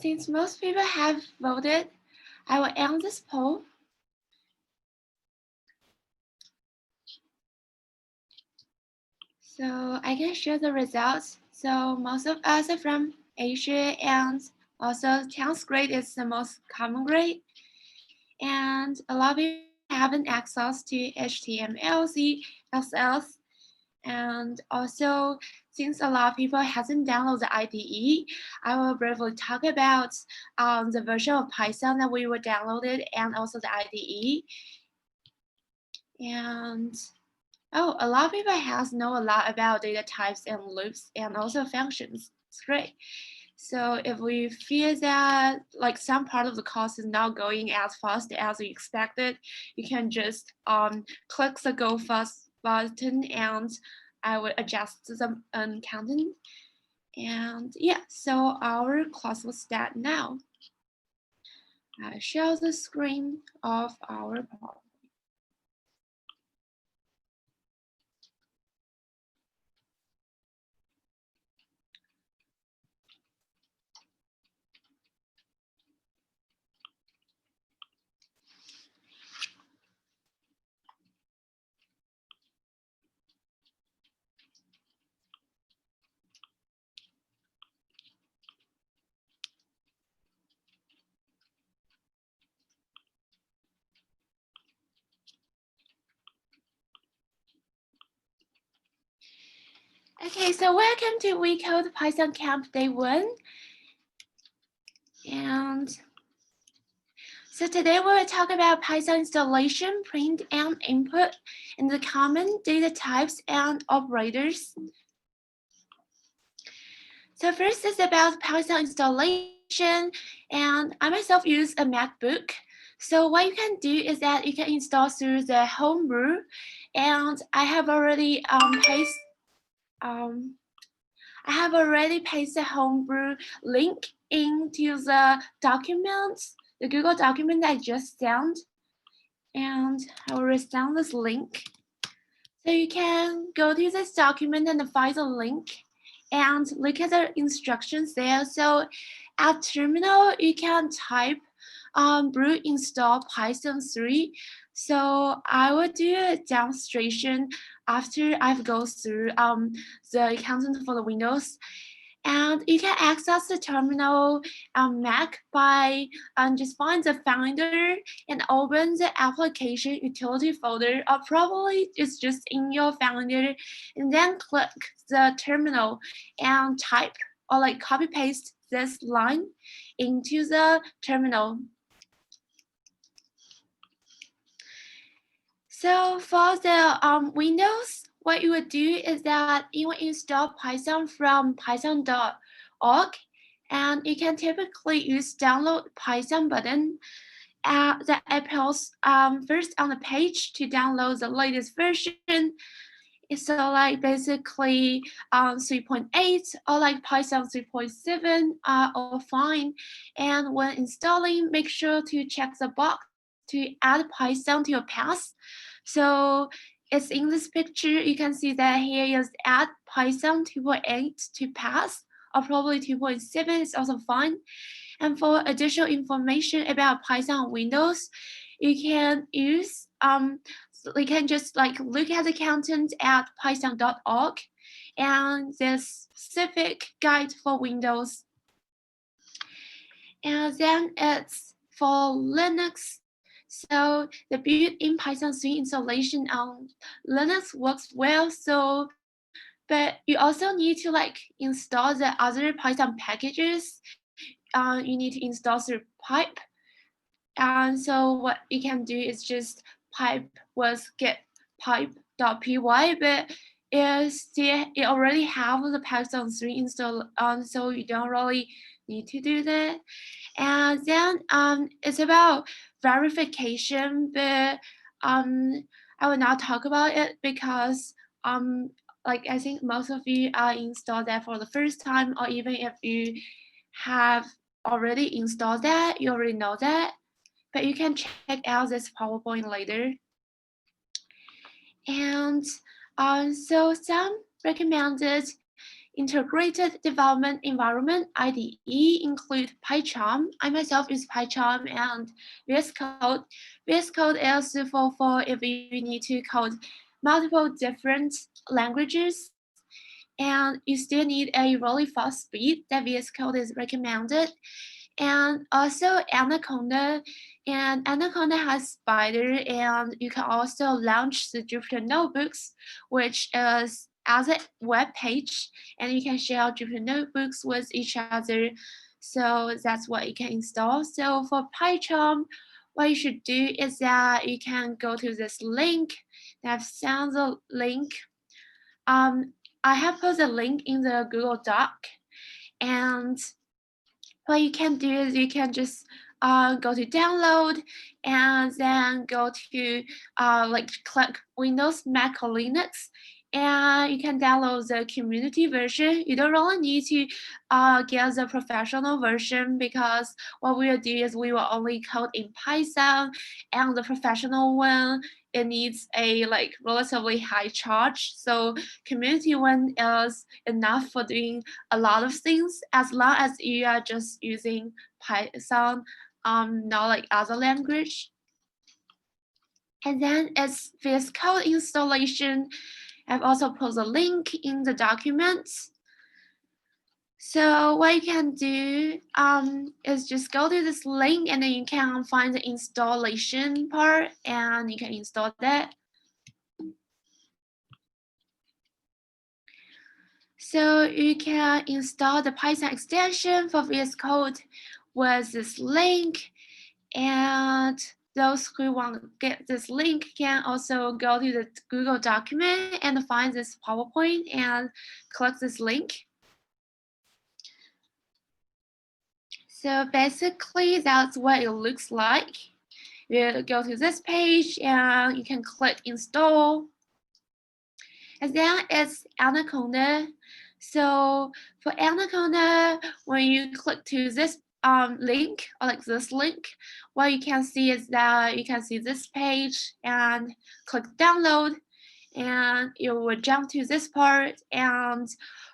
since most people have voted, I will end this poll. So I can share the results. So most of us are from Asia, and also 10th grade is the most common grade. And a lot of people haven't access to HTML, CSS. And also, since a lot of people hasn't downloaded the IDE, I will briefly talk about the version of Python that we were downloaded and also the IDE. And oh, a lot of people know a lot about data types and loops and also functions. It's great. So if we feel that like some part of the course is not going as fast as we expected, you can just click the Go Fast button and I will adjust the content. And yeah, so our class will start now. I share the screen of our PowerPoint. Okay, so welcome to WeCode Python Camp Day 1. And so today we will talk about Python installation, print and input, and the common data types and operators. So first is about Python installation, and I myself use a MacBook. So what you can do is that you can install through the homebrew, and I have already pasted the homebrew link into the documents, the Google document I just sent, and I will resend this link. So you can go to this document and find the link and look at the instructions there. So at terminal, you can type brew install Python 3. So I will do a demonstration after I've gone through the content for the Windows. And you can access the terminal on Mac by just find the Finder and open the application utility folder, or probably it's just in your Finder, and then click the terminal and type or like copy paste this line into the terminal. So for the Windows, what you would do is that you will install Python from python.org, and you can typically use download Python button that appears first on the page to download the latest version. So like basically 3.8 or like Python 3.7 are all fine. And when installing, make sure to check the box to add Python to your path. So it's in this picture, you can see that here is add Python 2.8 to path, or probably 2.7 is also fine. And for additional information about Python on Windows, you can use you can just like look at the content at python.org and the specific guide for Windows. And then it's for Linux. So the built-in Python 3 installation on Linux works well. So, but you also need to like install the other Python packages. You need to install through pipe. And so what you can do is just pipe was get pipe.py, but it already have the Python 3 installed on, so you don't really need to do that. And then it's about verification, but I will not talk about it because like I think most of you are installed that for the first time, or even if you have already installed that, you already know that. But you can check out this PowerPoint later. And so some recommended Integrated Development Environment, IDE, include PyCharm. I myself use PyCharm and VS Code. VS Code is useful for if you need to code multiple different languages and you still need a really fast speed. That VS Code is recommended. And also Anaconda, and Anaconda has Spider, and you can also launch the Jupyter Notebooks, which is as a web page, and you can share Jupyter Notebooks with each other. So that's what you can install. So for PyCharm, what you should do is that you can go to this link. I've sent the link. I have put the link in the Google Doc, and what you can do is you can just go to download and then go to like click Windows, Mac, or Linux, and you can download the community version. You don't really need to get the professional version because what we will do is we will only code in Python, and the professional one, it needs a like relatively high charge. So community one is enough for doing a lot of things as long as you are just using Python, not like other language. And then it's VS Code installation. I've also put the link in the documents. So what you can do is just go to this link and then you can find the installation part and you can install that. So you can install the Python extension for VS Code with this link, and those who want to get this link can also go to the Google document and find this PowerPoint and click this link. So basically that's what it looks like. You go to this page and you can click install. And then it's Anaconda. So for Anaconda, when you click to this link or like this link, what you can see is that you can see this page and click download and you will jump to this part. And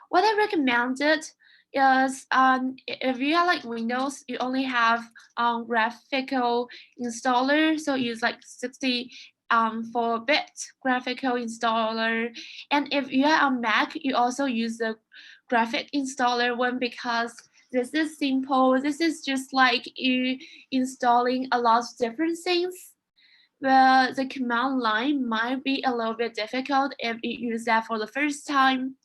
what I recommended is if you are like Windows, you only have graphical installer, so use like 64-bit graphical installer. And if you are on Mac, you also use the graphic installer one because this is simple. This is just like you installing a lot of different things. But the command line might be a little bit difficult if you use that for the first time.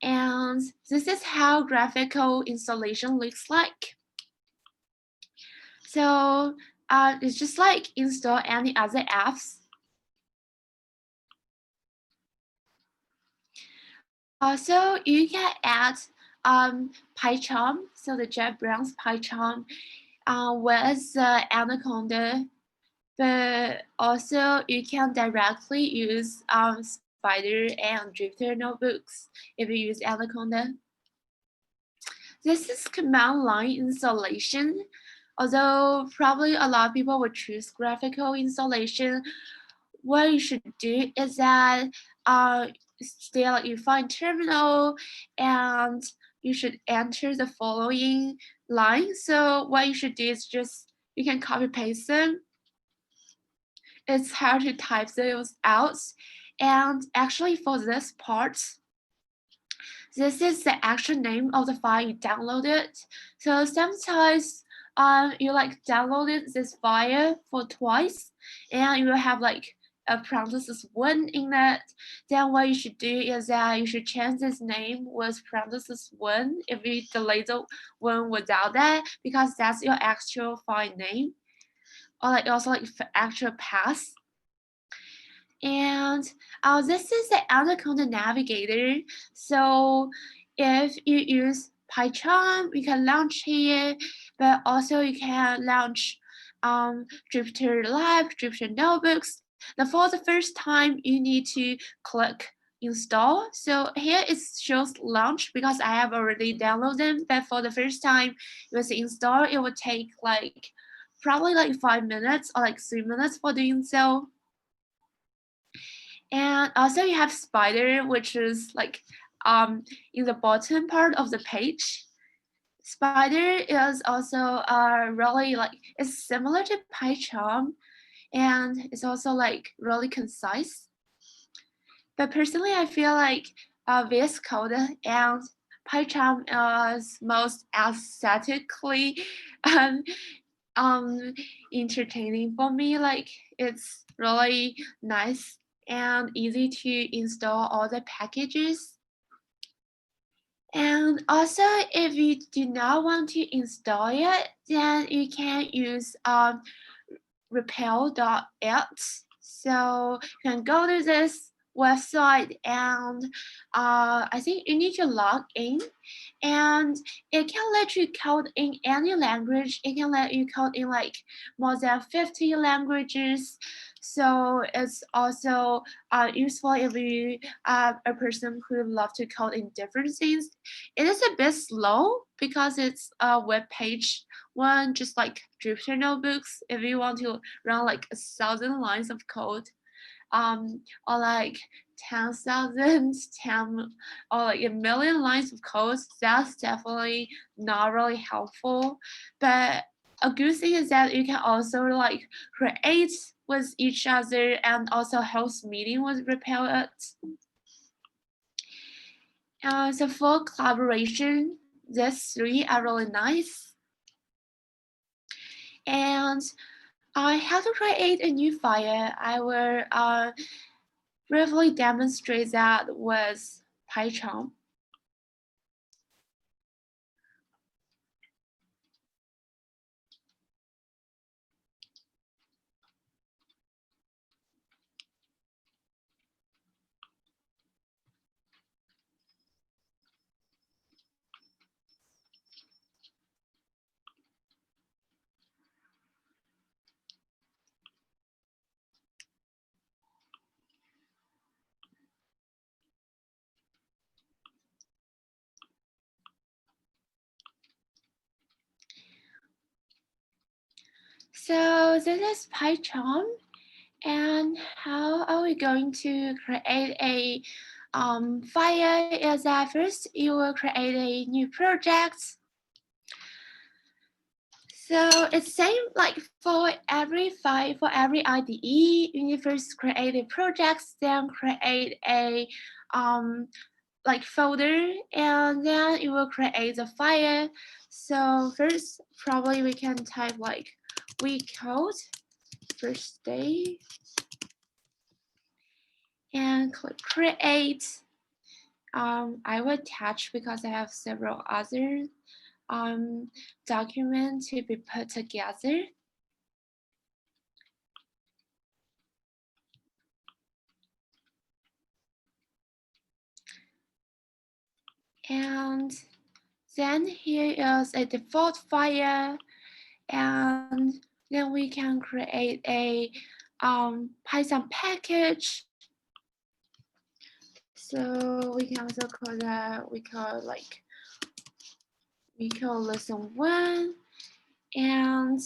And this is how graphical installation looks like. So it's just like install any other apps. Also, you can add PyCharm, so the JetBrains PyCharm with Anaconda, but also you can directly use Spider and Jupyter notebooks if you use Anaconda. This is command line installation. Although probably a lot of people would choose graphical installation, what you should do is that still you find terminal and you should enter the following line. So what you should do is just you can copy paste them. It's hard to type those out. And actually for this part, this is the actual name of the file you downloaded. So sometimes you like downloaded this file for twice and you will have like a parenthesis 1 in it. Then what you should do is that you should change this name with parenthesis 1 if you delete the one without that, because that's your actual file name, or like also like actual path. And this is the Anaconda Navigator. So if you use PyCharm, you can launch here, but also you can launch Jupyter Lab, Jupyter Notebooks. Now for the first time, you need to click install. So here it shows launch because I have already downloaded them, but for the first time with the install, it would take like probably like 5 minutes or like 3 minutes for doing so. And also you have Spider, which is like in the bottom part of the page. Spider is also really like, it's similar to PyCharm, and it's also like really concise. But personally, I feel like VS Code and PyCharm is most aesthetically um, entertaining for me. Like, it's really nice and easy to install all the packages. And also, if you do not want to install it, then you can use repel.it. So you can go to this website, and I think you need to log in, and it can let you code in any language. It can let you code in like more than 50 languages. So it's also useful if you are a person who loves to code in different things. It is a bit slow because it's a web page one, just like Jupyter notebooks. If you want to run like 1,000 lines of code, or like 10,000, or like a million lines of code, that's definitely not really helpful. But a good thing is that you can also like create with each other and also host meeting with Repel it. So for collaboration, these three are really nice. And I have to create a new file. I will briefly demonstrate that with PyCharm. So this is PyCharm, and how are we going to create a file? Is that first you will create a new project. So it's same like for every file, for every IDE, you need first create a project, then create a like folder, and then it will create the file. So first, probably we can type like WeCode first day and click create. I will attach because I have several other documents to be put together. And then here is a default file, and then we can create a Python package. So we can also call that, we call lesson 1, and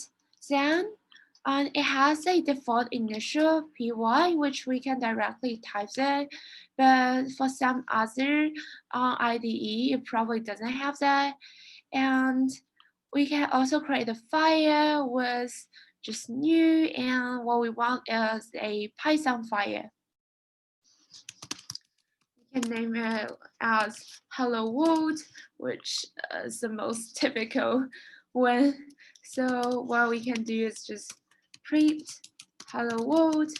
then it has a default initial py, which we can directly type it, but for some other IDE, it probably doesn't have that. And we can also create a file with just new, and what we want is a Python file. We can name it as hello world, which is the most typical one. So what we can do is just print hello world,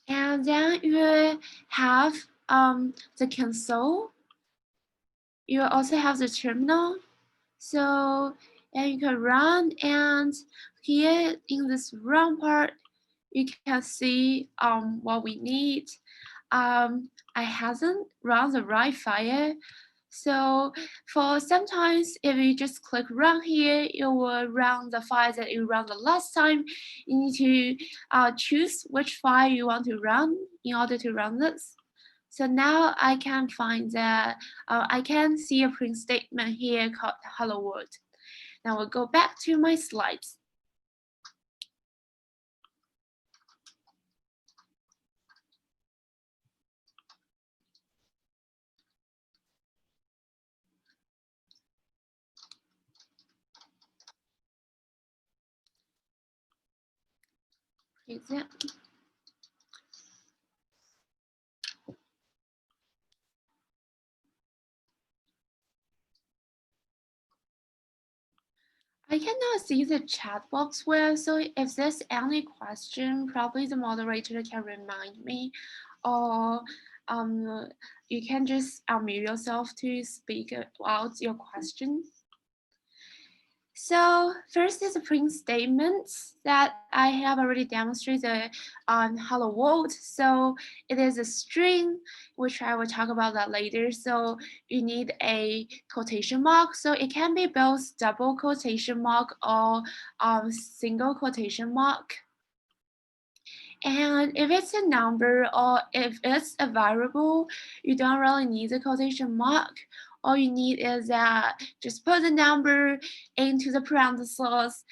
and then you have the console. You also have the terminal. So and you can run, and here in this run part, you can see what we need. I haven't run the right file. So for sometimes, if you just click run here, it will run the file that you ran the last time. You need to choose which file you want to run in order to run this. So now I can find that I can see a print statement here called hello world. Now we'll go back to my slides. Is it? I cannot see the chat box well, so if there's any question, probably the moderator can remind me, or you can just unmute yourself to speak out your question. So first is the print statements that I have already demonstrated on Hello World. So it is a string, which I will talk about that later. So you need a quotation mark. So it can be both double quotation mark or single quotation mark. And if it's a number or if it's a variable, you don't really need a quotation mark. All you need is that just put the number into the parentheses.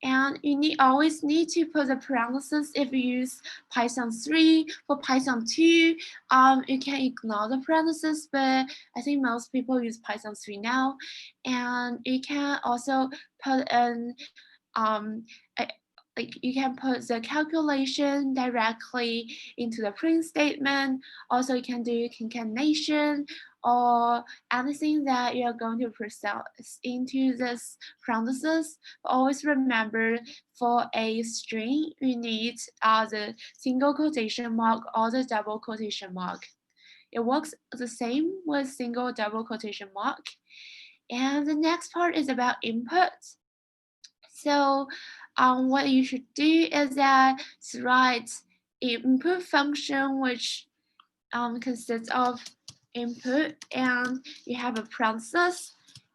And you always need to put the parentheses if you use Python 3. For Python 2, you can ignore the parentheses, but I think most people use Python 3 now. And you can also put in like you can put the calculation directly into the print statement. Also, you can do concatenation or anything that you're going to process into this parentheses. But always remember, for a string, you need the single quotation mark or the double quotation mark. It works the same with single double quotation mark. And the next part is about input. So what you should do is that write input function, which consists of input, and you have a parenthesis,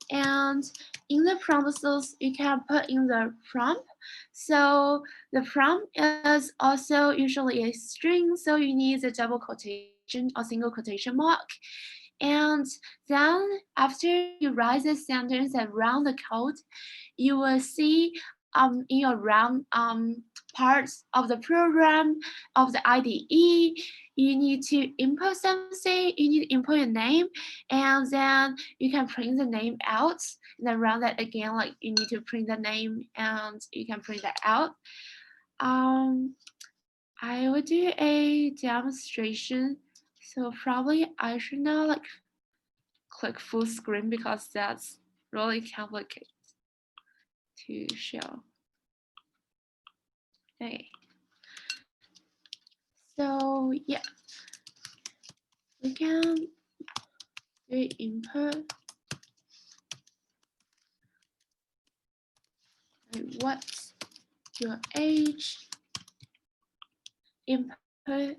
and in the parentheses you can put in the prompt. So the prompt is also usually a string, so you need a double quotation or single quotation mark. And then after you write the sentence and run the code, you will see in your run parts of the program of the IDE, you need to input something, you need to input your name, and then you can print the name out, and then run that again, like you need to print the name and you can print that out. I will do a demonstration, so probably I should not like click full screen because that's really complicated to show. Okay. So yeah, we can do input. What's your age? Input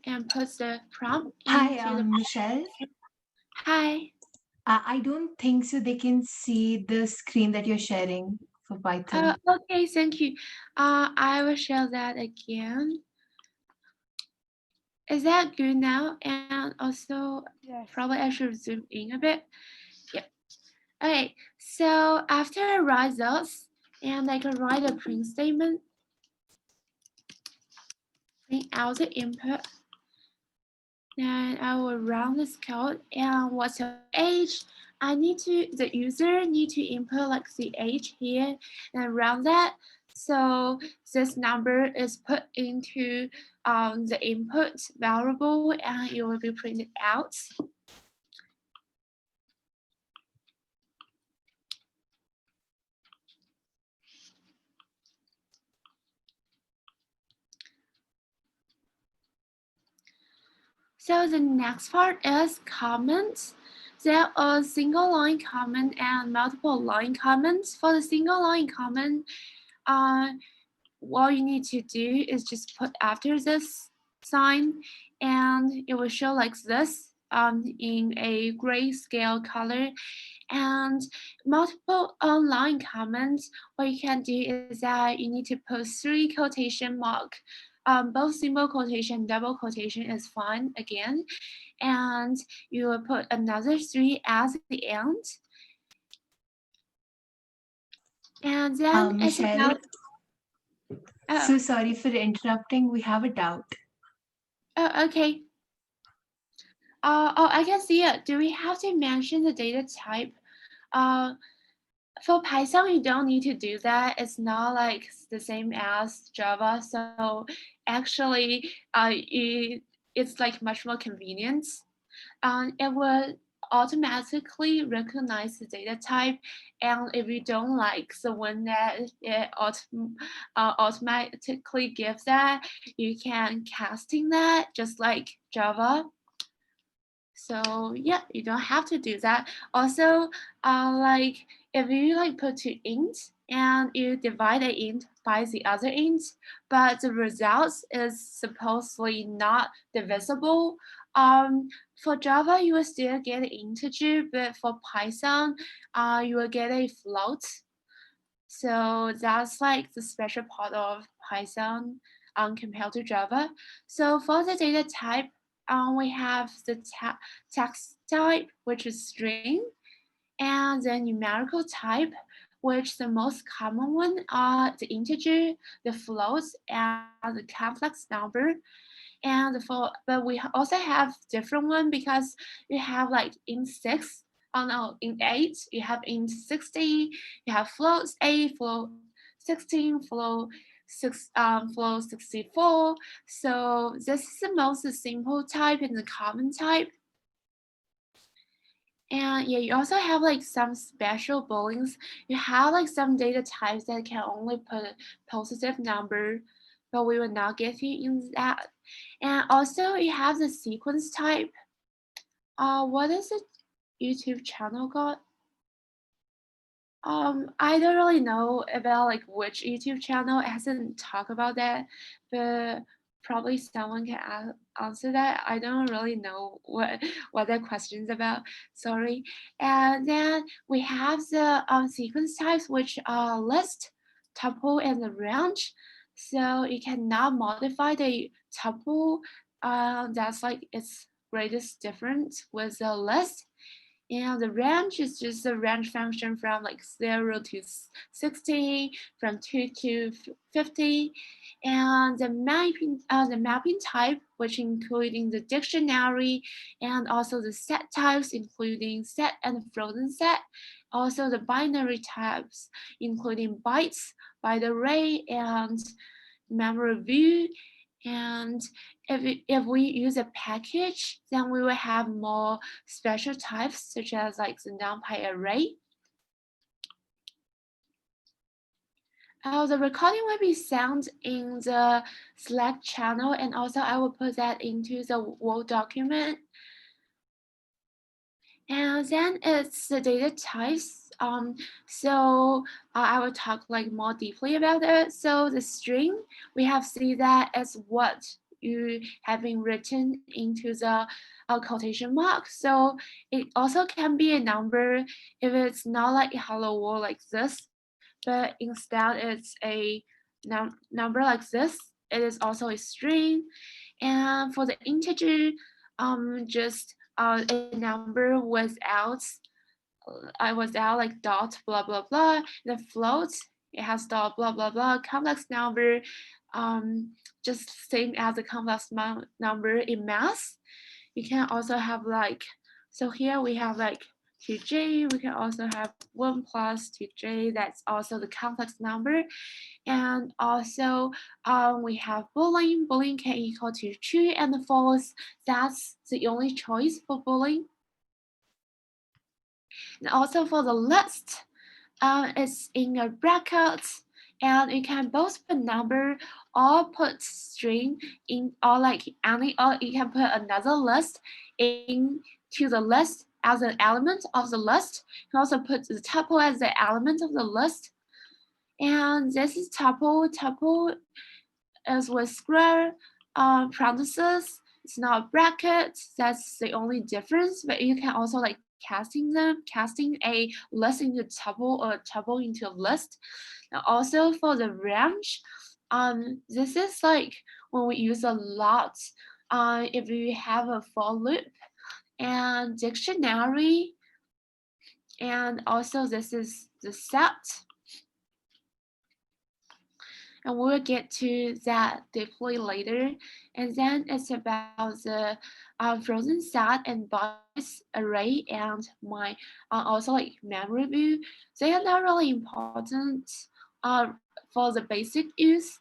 and put the prompt into the. Michelle. Hi. I don't think so. They can see the screen that you're sharing for Python. Okay, thank you. I will share that again. Is that good now? And also, Yes. probably I should zoom in a bit. Yeah. Okay, so after I write those, and I can write a print statement, print out the input, then I will run this code. And what's your age? The user need to input like the age here and run that. So this number is put into the input variable and it will be printed out. So the next part is comments. There are single line comment and multiple line comments. For the single line comment, what you need to do is just put after this sign and it will show like this in a grayscale color. And multiple line comments, what you can do is that you need to put 3 quotation mark. Both single quotation, double quotation is fine again. And you will put another 3 at the end. And then it's Michelle, about. so sorry for interrupting. We have a doubt. Oh, okay. I can see it. Do we have to mention the data type For Python, you don't need to do that. It's not like the same as Java. So actually, it's like much more convenient. It will automatically recognize the data type, and if you don't like the one that it automatically gives that, you can casting that just like Java. So yeah, you don't have to do that. Also, like if you like put two ints and you divide the int by the other int, but the results is supposedly not divisible. For Java, you will still get an integer, but for Python, you will get a float. So that's like the special part of Python compared to Java. So for the data type, we have the text type, which is string, and the numerical type, which the most common one are the integer, the floats, and the complex number. But we also have different one because you have like in 6, oh no, in 8, you have in 16, you have floats 8, float 16, float 64. So this is the most simple type and the common type. And yeah, you also have like some special booleans. You have like some data types that can only put a positive number, but we will not get you in that. And also you have the sequence type. What is the YouTube channel called? I don't really know about like which YouTube channel hasn't talked about that, but probably someone can answer that. I don't really know what the question's about. Sorry. And then we have the sequence types, which are list, tuple, and the range. So you cannot modify the tuple. That's like its greatest difference with the list. And the range is just a range function from like 0 to 60, from 2 to 50. And the mapping type, which including the dictionary and also the set types, including set and frozen set. Also the binary types, including bytes, byte array, and memory view. And if we use a package, then we will have more special types, such as like the NumPy array. The recording will be sent in the Slack channel, and also I will put that into the Word document. And then it's the data types. I will talk like more deeply about it. So the string, we have see that as what you have been written into the quotation mark. So it also can be a number if it's not like hello world like this, but instead it's a number like this. It is also a string. And for the integer, just a number without like dot blah blah blah. The float, it has dot blah blah blah. Complex number, just same as a complex number in math. You can also have like, so here we have like 2j. We can also have 1 plus 2j. That's also the complex number. And also we have Boolean. Boolean can equal to true and false. That's the only choice for Boolean. And also for the list, it's in a bracket, and you can both put number or put string in, or like any, or you can put another list into the list as an element of the list. You can also put the tuple as the element of the list. And this is tuple. Tuple is with square parentheses. It's not a bracket. That's the only difference. But you can also like casting a list into tuple or tuple into a list. And also for the range, this is like when we use a lot. If we have a for loop and dictionary, and also this is the set. and we'll get to that deeply later. And then it's about the frozen set and bytes array and my also like memory view. They are not really important for the basic use.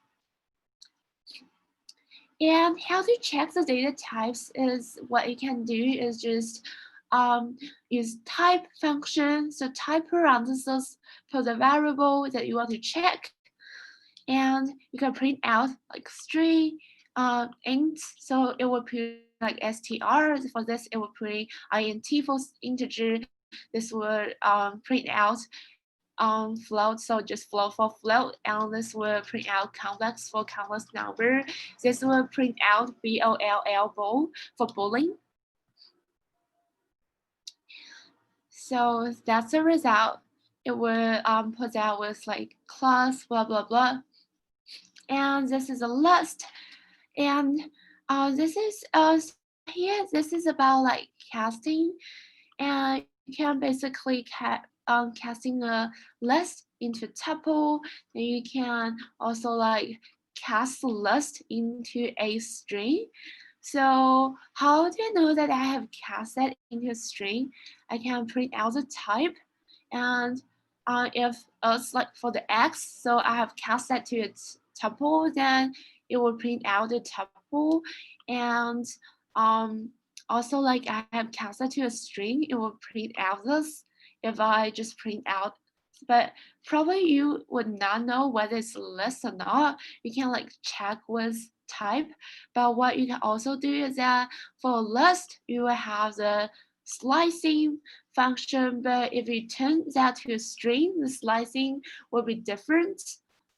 And how to check the data types is what you can do is just use type function, so type parentheses for the variable that you want to check, and you can print out like string int, so it will print like str. For this, it will print int for integer. This will print out float, so just float for float, and this will print out complex for complex number. This will print out bool for Boolean. So that's the result. It will put out with like class blah blah blah, and this is a list, and this is here. This is about like casting, and you can basically casting a list into tuple. And you can also like cast a list into a string. So how do I know that I have cast that into a string? I can print out the type, and if it's like for the x, so I have cast that to its tuple, then it will print out the tuple, and also like I have cast that to a string, it will print out this if I just print out. But probably you would not know whether it's a list or not. You can like check with type. But what you can also do is that for a list, you will have the slicing function, but if you turn that to a string, the slicing will be different.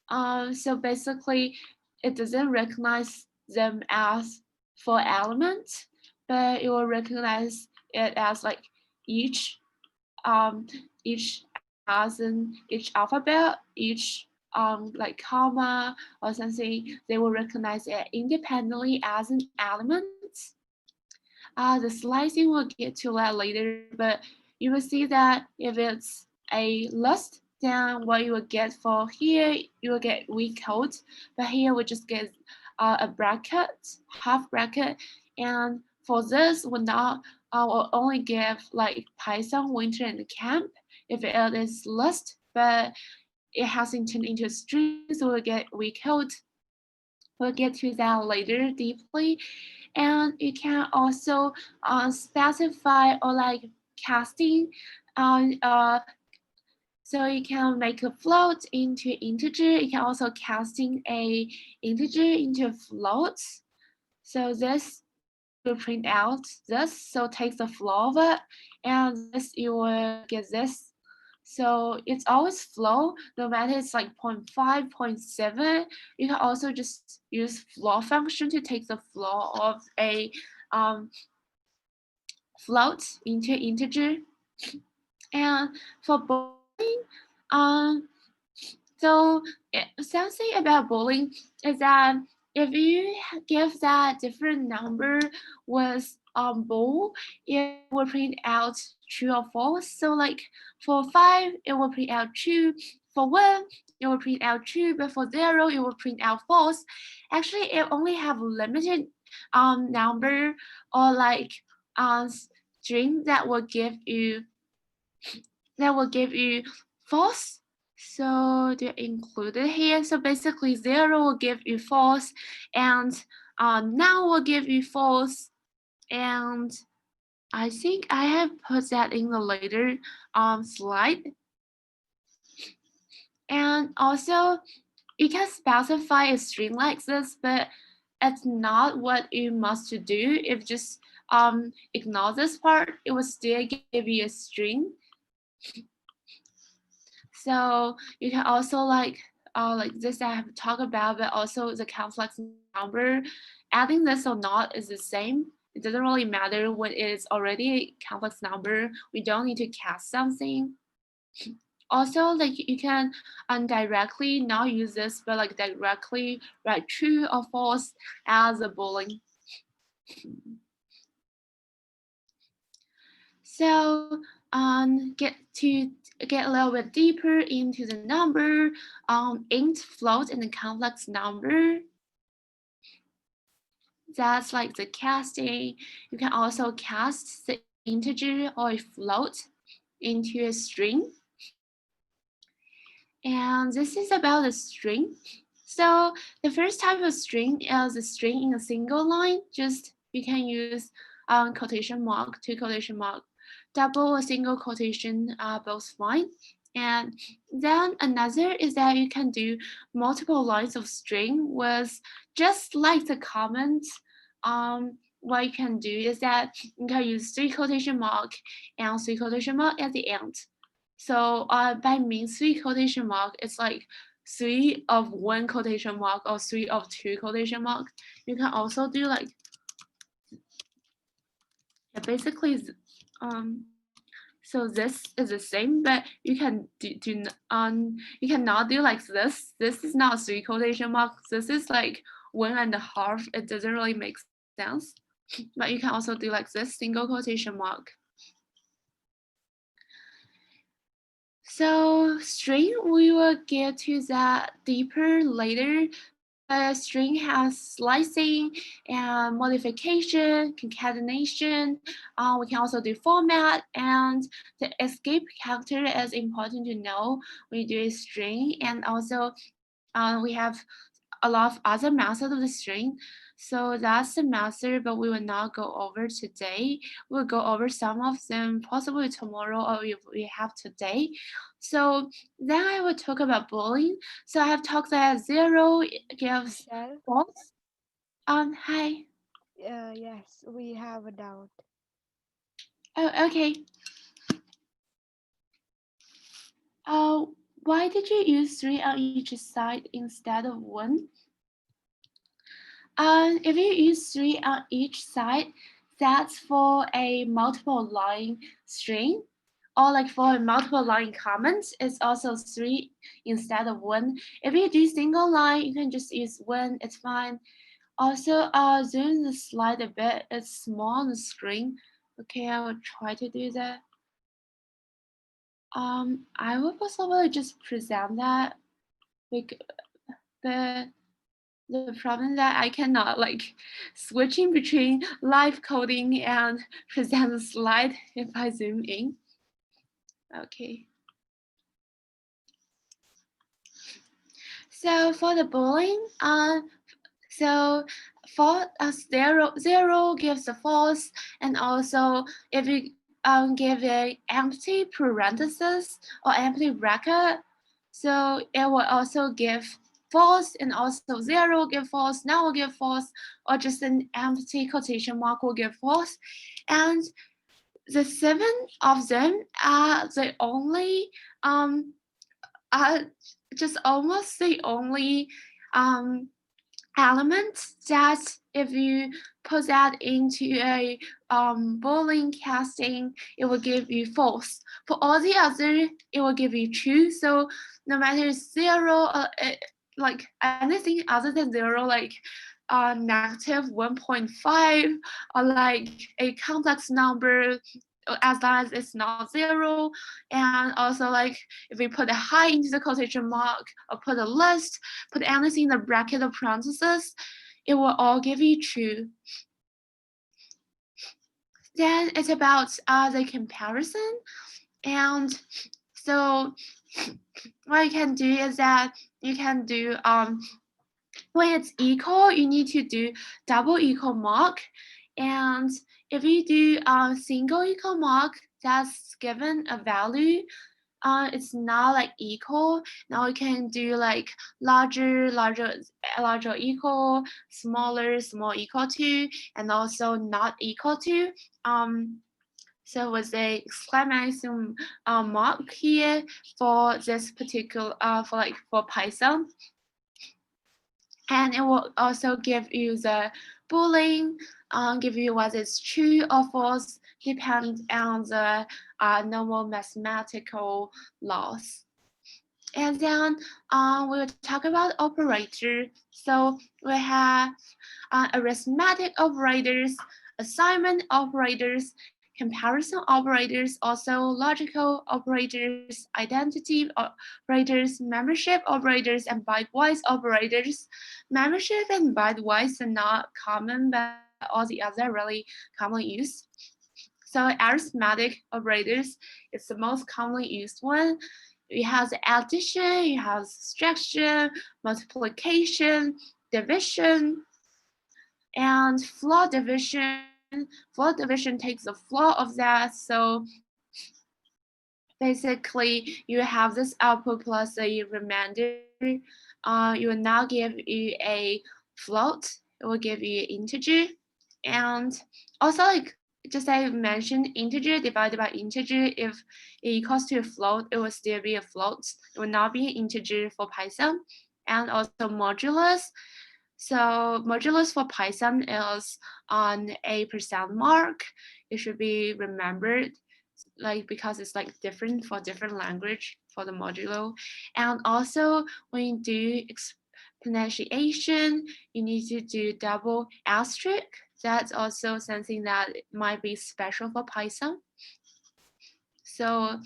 So basically, it doesn't recognize them as for elements, but it will recognize it as like each as in each alphabet, each like comma or something. They will recognize it independently as an element. The slicing we'll get to that later, but you will see that if it's a list, then what you will get for here, you will get WeCode, but here we just get a bracket, half bracket, and for this we'll not will only give like Python Winter and Camp if it is list, but it hasn't turned into a string, so we'll get WeCode. We'll get to that later deeply. And you can also specify or like casting so you can make a float into integer. You can also casting a integer into floats. So this will print out this, so take the flow of it, and this you will get this. So it's always flow, no matter it's like 0.5, 0.7. You can also just use flow function to take the flow of a float into integer. And for Boolean, so something about Boolean is that if you give that different number with bool, it will print out true or false. So like for 5, it will print out true. For 1, it will print out true, but for 0, it will print out false. Actually, it only have limited number or like string that will give you false. So they're included here. So basically 0 will give you false, and now will give you false. And I think I have put that in the later slide. And also you can specify a string like this, but it's not what you must do. If just ignore this part, it will still give you a string. So you can also like this I have talked about, but also the complex number, adding this or not is the same. It doesn't really matter when it is already a complex number. We don't need to cast something. Also, like you can directly not use this, but like directly write true or false as a Boolean. So get a little bit deeper into the number, int, float, and the complex number. That's like the casting. You can also cast the integer or a float into a string. And this is about a string. So the first type of string is a string in a single line. Just you can use quotation mark, two quotation mark, double or single quotation are both fine. And then another is that you can do multiple lines of string with just like the comment. What you can do is that you can use three quotation mark and three quotation mark at the end. So by means three quotation mark, it's like three of one quotation mark or three of two quotation mark. You can also do like basically so this is the same, but you can you cannot do like this. This is not three quotation mark. This is like 1.5. It doesn't really make sense. But you can also do like this single quotation mark. So string, we will get to that deeper later. A string has slicing and modification, concatenation. We can also do format, and the escape character is important to know when you do a string. And also we have a lot of other methods of the string. So that's the method, but we will not go over today. We'll go over some of them possibly tomorrow or if we have today. So then I will talk about Boolean. So I have talked that 0 gives Michelle? false. Hi. Yes, we have a doubt. Oh, okay. Uh, why did you use 3 on each side instead of 1? If you use 3 on each side, that's for a multiple line string. Or like for a multiple line comments, it's also 3 instead of 1. If you do single line, you can just use 1, it's fine. Also, zoom the slide a bit, it's small on the screen. Okay, I will try to do that. I will possibly just present that, like, but the problem that I cannot like switching between live coding and present the slide if I zoom in. Okay. So for the Boolean, so for zero gives the false, and also if you give a empty parenthesis or empty bracket, so it will also give false, and also 0 give false, now will give false, or just an empty quotation mark will give false. And the 7 of them are the only are just almost the only element that if you put that into a Boolean casting, it will give you false. For all the other, it will give you true. So no matter 0, like anything other than 0, like negative 1.5, or like a complex number, as long as it's not 0, and also like if we put a high into the quotation mark or put a list, put anything in the bracket or parentheses, it will all give you true. Then it's about the comparison, and so what you can do is that you can do when it's equal, you need to do double equal mark, and if you do single equal mark, that's given a value. It's not like equal. Now we can do like larger equal, smaller, small equal to, and also not equal to. So with a exclamation mark here for this particular for Python. And it will also give you the Boolean, give you whether it's true or false, depends on the normal mathematical laws. And then we'll talk about operator. So we have arithmetic operators, assignment operators, comparison operators, also logical operators, identity operators, membership operators, and bitwise operators. Membership and bitwise are not common, but all the other really commonly used. So arithmetic operators is the most commonly used one. It has addition, it has subtraction, multiplication, division, and floor division. Floor division takes the floor of that. So basically, you have this output plus a remainder. It will not give you a float. It will give you integer. And also, like just I mentioned, integer divided by integer, if it equals to a float, it will still be a float. It will not be an integer for Python. And also modulus. So modulus for Python is on a percent mark. It should be remembered, like because it's like different for different language for the modulo. And also when you do exponentiation, you need to do double asterisk. That's also something that might be special for Python. So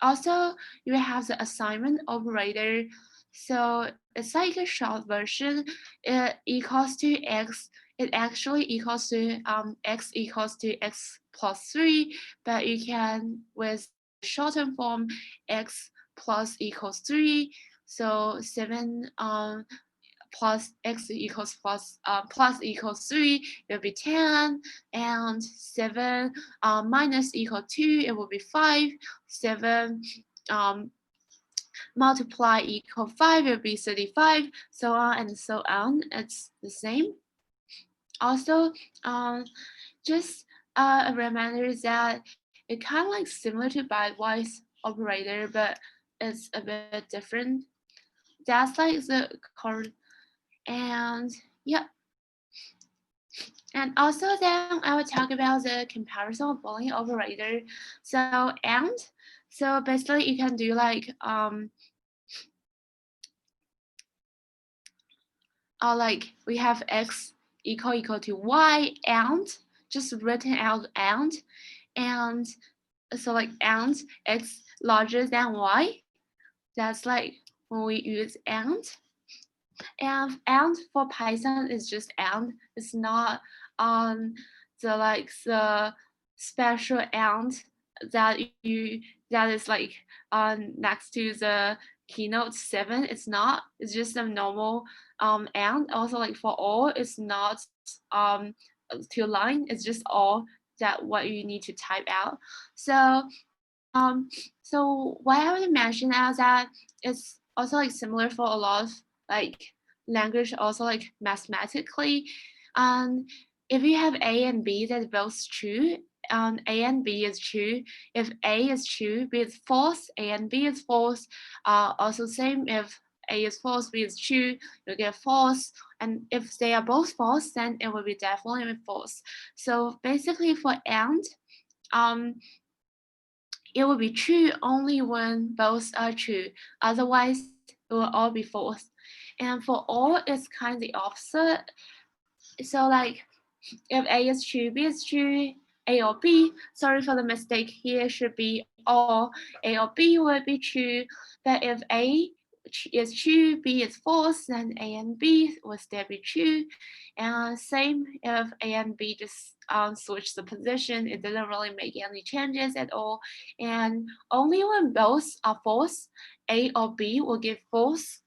also you have the assignment operator. So it's like a short version. It equals to x. It actually equals to x equals to x plus 3, but you can with the shortened form x plus equals 3. So 7 plus x equals plus equals 3, it will be 10, and 7 minus equal 2, it will be 5. 7 multiply equal 5, it will be 35, so on and so on. It's the same. Also, just a reminder that it kind of like similar to bitwise operator, but it's a bit different. That's like the core. And yeah, and also then I will talk about the comparison of Boolean operator. So and so basically you can do like we have x equal to y and just written out and so like and x larger than y. That's like when we use and for Python is just and. It's not the special and that is like next to the keynote 7. It's not. It's just a normal and. Also like for all, it's not to line. It's just all that what you need to type out. So what I would mention is that it's also like similar for a lot of like language, also like mathematically. If you have A and B that's both true, A and B is true. If A is true, B is false, A and B is false. Also same if A is false, B is true, you get false. And if they are both false, then it will be definitely false. So basically for and, it will be true only when both are true. Otherwise, it will all be false. And for all, it's kind of the opposite. So like, if A is true, B is true, A or B, sorry for the mistake here, should be all, A or B would be true. But if A is true, B is false, then A and B will still be true. And same if A and B just switch the position, it doesn't really make any changes at all. And only when both are false, A or B will give false.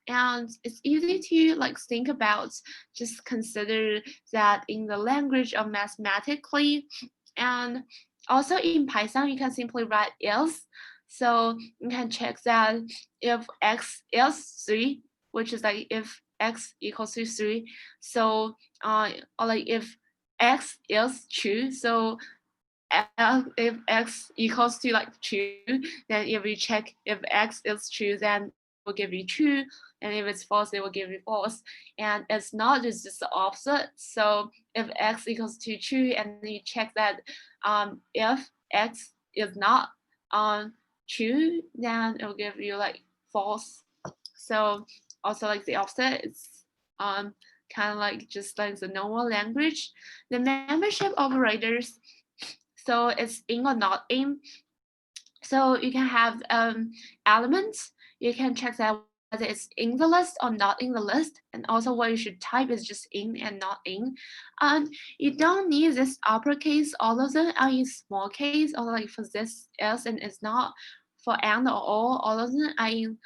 And it's easy to like think about, just consider that in the language of mathematically. And also in Python, you can simply write else. So you can check that if x is 3, which is like if x equals to 3. So or like if x is true, so if x equals to like true, then if we check if x is true, then will give you true, and if it's false, it will give you false. And it's not just the opposite. So if x equals to true, and then you check that if x is not true, then it will give you like false. So also like the opposite, it's kind of like just like the normal language. The membership operators, So it's in or not in. So you can have elements. You can check that whether it's in the list or not in the list. And also what you should type is just in and not in. And you don't need this uppercase. All of them are in small case, or like for this else and it's not. For and or all of them are in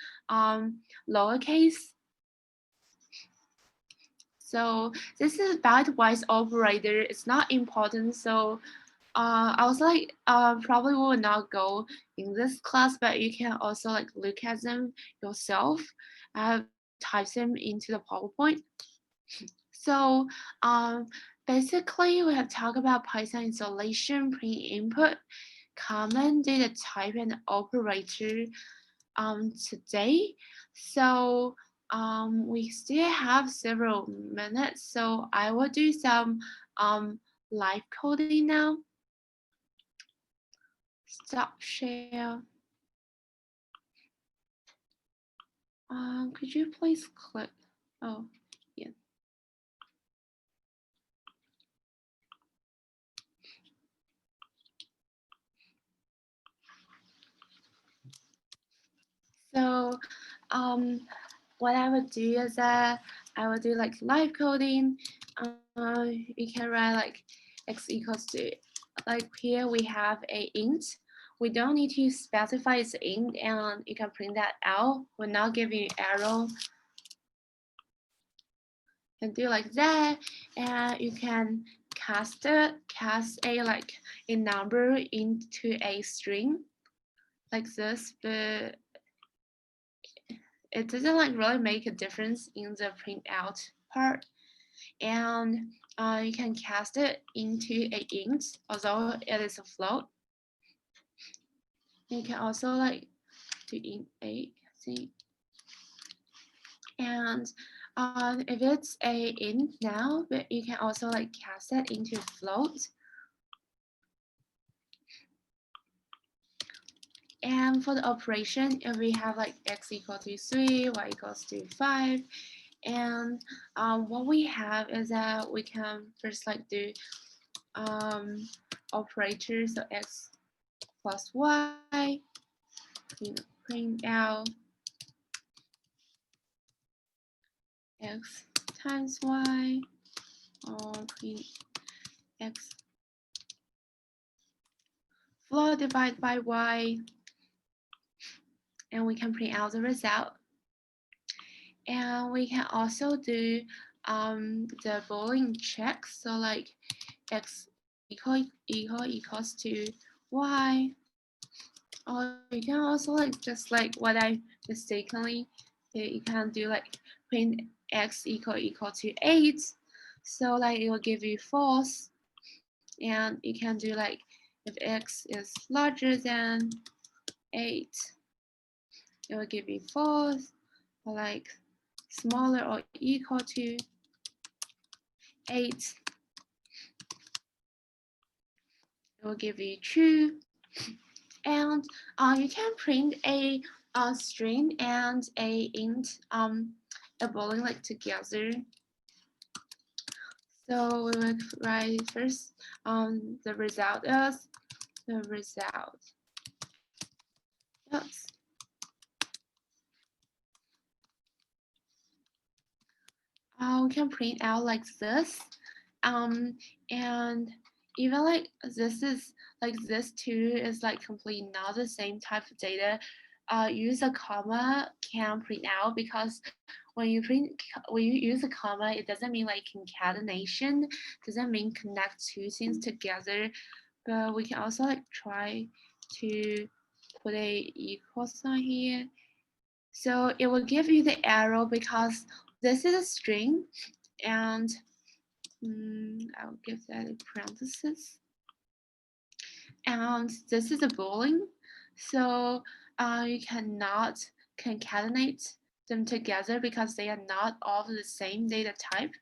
lowercase. So this is Bitwise operator. It's not important. So I was like, probably will not go in this class, but you can also like look at them yourself. Type them into the PowerPoint. So basically, we have talked about Python installation, print input, common data type, and operator today. So we still have several minutes, so I will do some live coding now. Stop share. Could you please click? Oh, yeah. So, what I would do is that I would do like live coding. You can write like x equals to, like here we have a int. We don't need to specify it's int, and you can print that out. We're not giving you arrow. And do like that, and you can cast a like a number into a string like this, but it doesn't like really make a difference in the print out part. And you can cast it into a int, although it is a float. You can also like do int a thing. And if it's a int now, but you can also like cast it into a float. And for the operation, if we have like x equal to 3, y equals to 5, and what we have is that we can first like do operators, so x plus y, print out x times y, or print x float divided by y, and we can print out the result. And we can also do the Boolean check, so like x equals to y, or you can also like just like what I mistakenly did, you can do like print x equal to 8, so like it will give you false. And you can do like if x is larger than 8, it will give you false, or like smaller or equal to 8, it will give you true. And you can print a string and a int, a Boolean like together. So we will write first the result is the result. Oops. We can print out like this, and even like this is like this too is like completely not the same type of data. Use a comma can print out, because when you use a comma, it doesn't mean like concatenation, doesn't mean connect two things together, but we can also like try to put a equal sign here. So it will give you the arrow because this is a string, and I'll give that a parenthesis. And this is a Boolean, so you cannot concatenate them together because they are not all the same data type.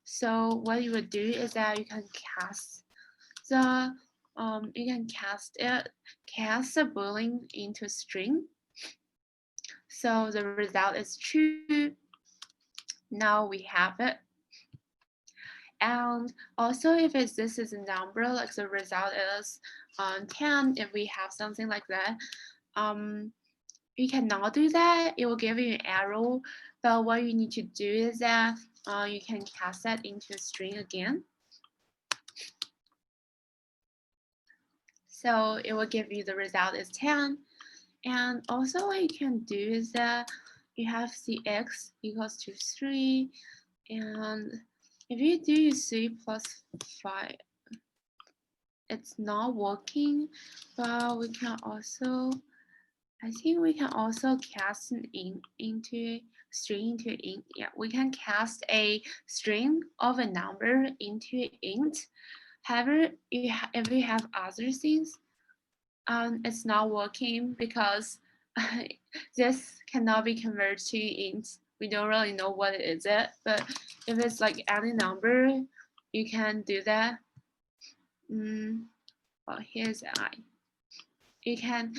So what you would do is that you can cast the cast the Boolean into a string. So the result is true. Now we have it. And also if this is a number, like the result is 10, if we have something like that, you cannot do that. It will give you an error. But what you need to do is that you can cast that into a string again. So it will give you the result is 10. And also what you can do is that you have Cx equals to 3. And if you do 3 plus 5, it's not working. But we can also, I think we can also cast an int into string into int. Yeah, we can cast a string of a number into int. However, if we have other things, it's not working because this cannot be converted to int. We don't really know what it is, but if it's like any number, you can do that. Well, here's I. You can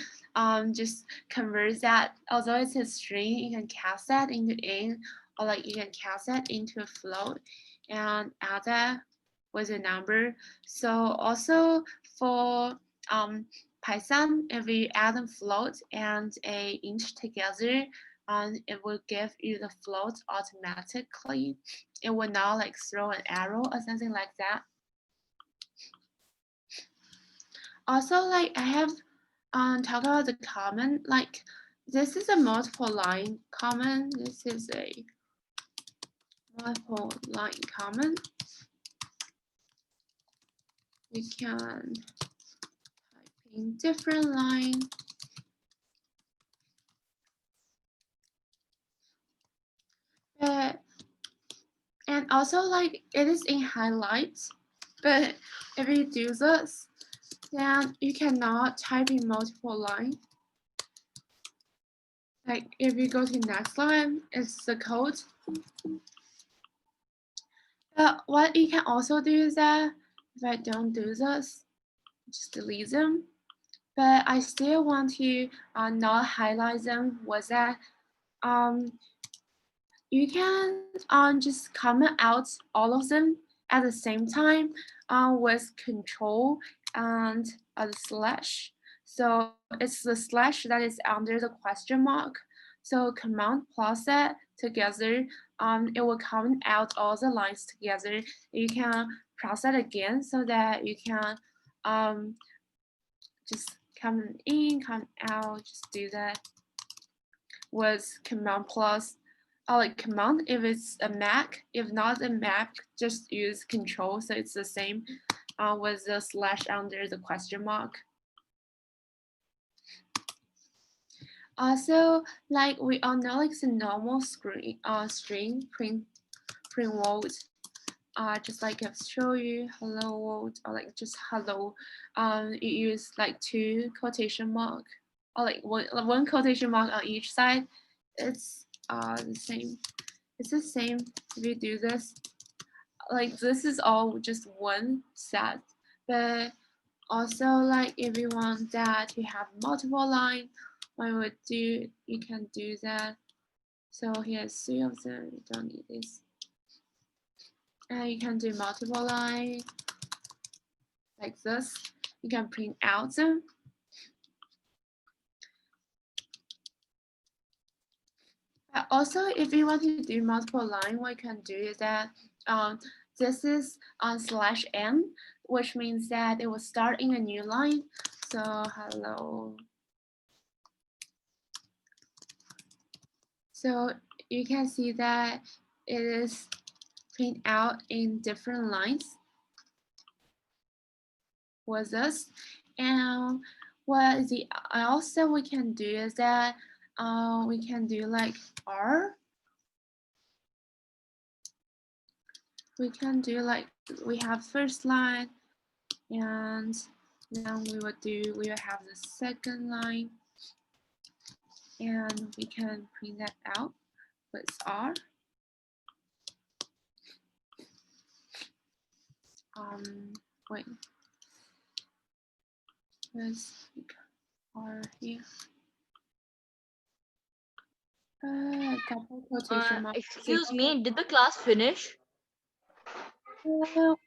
just convert that. Although it's a string, you can cast that into int, or like you can cast that into a float and add that with a number. So also for Python, if you add a float and a int together, it will give you the float automatically. It will not like throw an arrow or something like that. Also, like I have talk about the comment, like this is a multiple line comment. This is a multiple line comment. We can type in different line. And also like it is in highlights, but if you do this, then you cannot type in multiple line. Like if you go to next line, it's the code. But what you can also do is that if I don't do this, just delete them. But I still want to not highlight them. Was that you can just comment out all of them at the same time with control and a slash. So it's the slash that is under the question mark. So command plus that together, it will comment out all the lines together. You can press that again so that you can just come in, come out, just do that with command plus. Like command if it's a Mac. If not a Mac, just use control. So it's the same with the slash under the question mark. Also, like we all know, like the normal string print world. Just like I've shown you, hello world, or like just hello. You use like 2 quotation mark, or like one quotation mark on each side. It's the same. It's the same if you do this. Like this is all just one set, but also like if you want that to have multiple line, what you would do, you can do that. So here's 3 of them. You don't need this. And you can do multiple line like this. You can print out them. But also, if you want to do multiple line, what you can do is that this is on /n, which means that it will start in a new line. So hello. So you can see that it is print out in different lines with this. And what the else that we can do is that we can do like R. We can do like, we have first line, and then we will have the second line, and we can print that out with R. Wait, let's R here. Double quotation mark. Excuse me, did the class finish? I think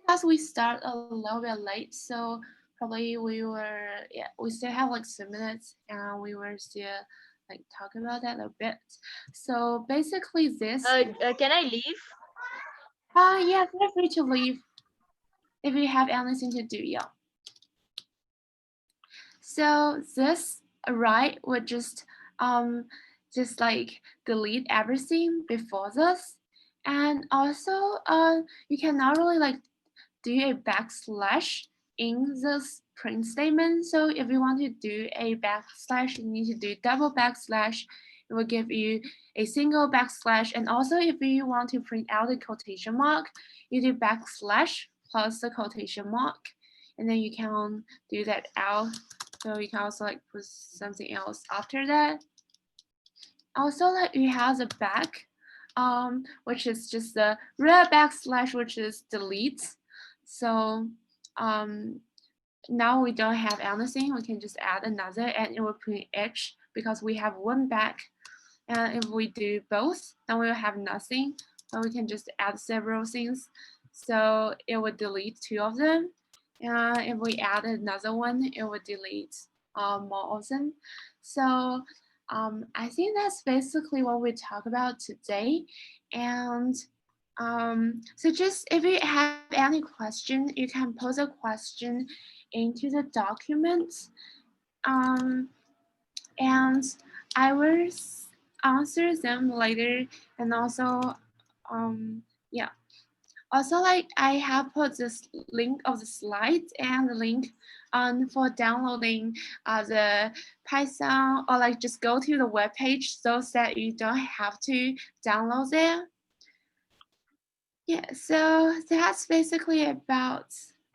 because we start a little bit late, so probably we still have like some minutes and we were still like talk about that a bit. So basically this Can I leave? yeah, feel free to leave if you have anything to do, yeah. So this right would just like delete everything before this. And also you cannot really like do a backslash in this print statement. So if you want to do a backslash, you need to do double backslash. It will give you a single backslash. And also if you want to print out the quotation mark, you do backslash plus the quotation mark. And then you can do that out. So you can also like put something else after that. Also like we have the back, which is just the real backslash, which is delete. So now we don't have anything. We can just add another and it will print H because we have one back. And if we do both, then we will have nothing. But we can just add several things. So it will delete two of them. And if we add another one, it will delete more of them. So I think that's basically what we talk about today. And so just if you have any question, you can pose a question into the document. And I will answer them later. And also, yeah. Also, like I have put this link of the slides and the link for downloading the Python, or like just go to the web page so that you don't have to download there. Yeah, so that's basically about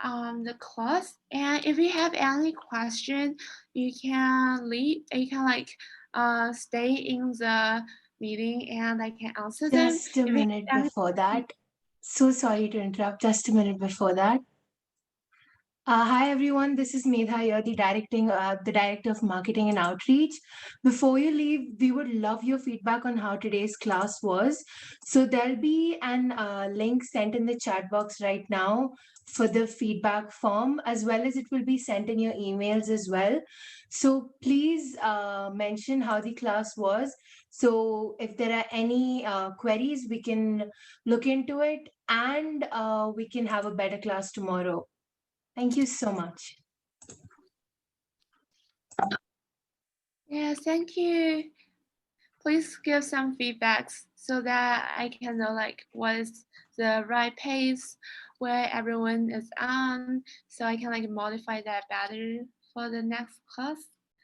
the class. And if you have any question, you can leave. You can like stay in the meeting, and I can answer them. Just a minute before that. So sorry to interrupt. Just a minute before that. Hi everyone, this is Medha here, the director of marketing and outreach. Before you leave, we would love your feedback on how today's class was. So there'll be an link sent in the chat box right now for the feedback form, as well as it will be sent in your emails as well. So please mention how the class was. So if there are any queries, we can look into it and we can have a better class tomorrow. Thank you so much. Yeah, thank you. Please give some feedbacks so that I can know like what is the right pace, where everyone is on, so I can like modify that better for the next class.